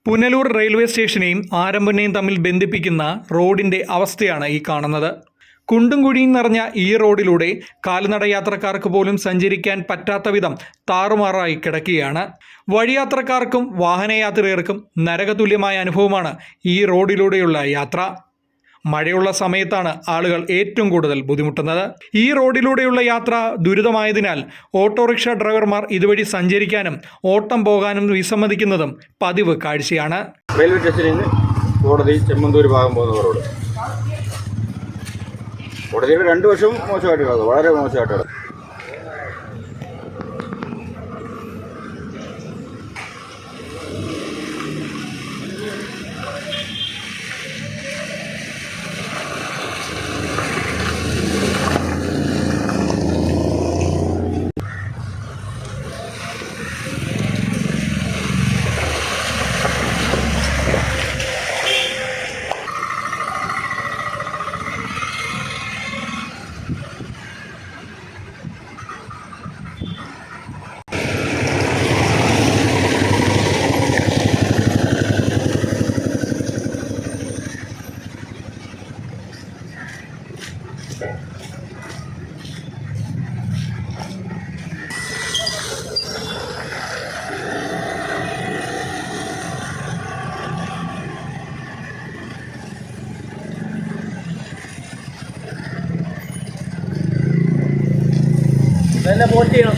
Punalur railway സ്റ്റേഷനെയും ആരംഭനെയും തമ്മിൽ ബന്ധിപ്പിക്കുന്ന റോഡിന്റെ അവസ്ഥയാണ് ഈ കാണുന്നത്. കുണ്ടും കുഴിയും നിറഞ്ഞ ഈ റോഡിലൂടെ കാൽനട യാത്രക്കാർക്ക് പോലും സഞ്ചരിക്കാൻ പറ്റാത്ത വിധം താറുമാറായി കിടക്കുകയാണ്. വഴിയാത്രക്കാർക്കും വാഹനയാത്രികർക്കും നരകതുല്യമായ അനുഭവമാണ് ഈ റോഡിലൂടെയുള്ള യാത്ര. മഴയുള്ള സമയത്താണ് ആളുകൾ ഏറ്റവും കൂടുതൽ ബുദ്ധിമുട്ടുന്നത്. ഈ റോഡിലൂടെയുള്ള യാത്ര ദുരിതമായതിനാൽ ഓട്ടോറിക്ഷ ഡ്രൈവർമാർ ഇതുവഴി സഞ്ചരിക്കാനും ഓട്ടം പോകാനും വിസമ്മതിക്കുന്നതും പതിവ് കാഴ്ചയാണ്. റെയിൽവേ സ്റ്റേഷനിൽ നിന്ന് കോടതി ചെമ്മന്തൂർ ഭാഗം പോകുന്ന റോഡ് കോടതിയുടെ രണ്ട് വശവും മോശമായിട്ട് കിടക്കും, വളരെ മോശമായിട്ട് കിടക്കും. തന്നെ പോസ്റ്റ് ചെയ്യണം.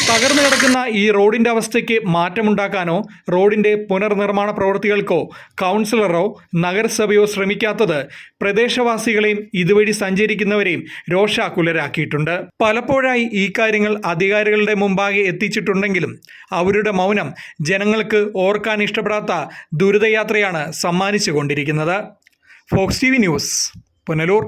തകർന്നു കിടക്കുന്ന ഈ റോഡിന്റെ അവസ്ഥയ്ക്ക് മാറ്റമുണ്ടാക്കാനോ റോഡിന്റെ പുനർനിർമ്മാണ പ്രവൃത്തികൾക്കോ കൗൺസിലറോ നഗരസഭയോ ശ്രമിക്കാത്തത് പ്രദേശവാസികളെയും ഇതുവഴി സഞ്ചരിക്കുന്നവരെയും രോഷാകുലരാക്കിയിട്ടുണ്ട്. പലപ്പോഴായി ഈ കാര്യങ്ങൾ അധികാരികളുടെ മുമ്പാകെ എത്തിച്ചിട്ടുണ്ടെങ്കിലും അവരുടെ മൗനം ജനങ്ങൾക്ക് ഓർക്കാൻ ഇഷ്ടപ്പെടാത്ത ദുരിതയാത്രയാണ് സമ്മാനിച്ചു കൊണ്ടിരിക്കുന്നത്. Fox TV news, Punalur.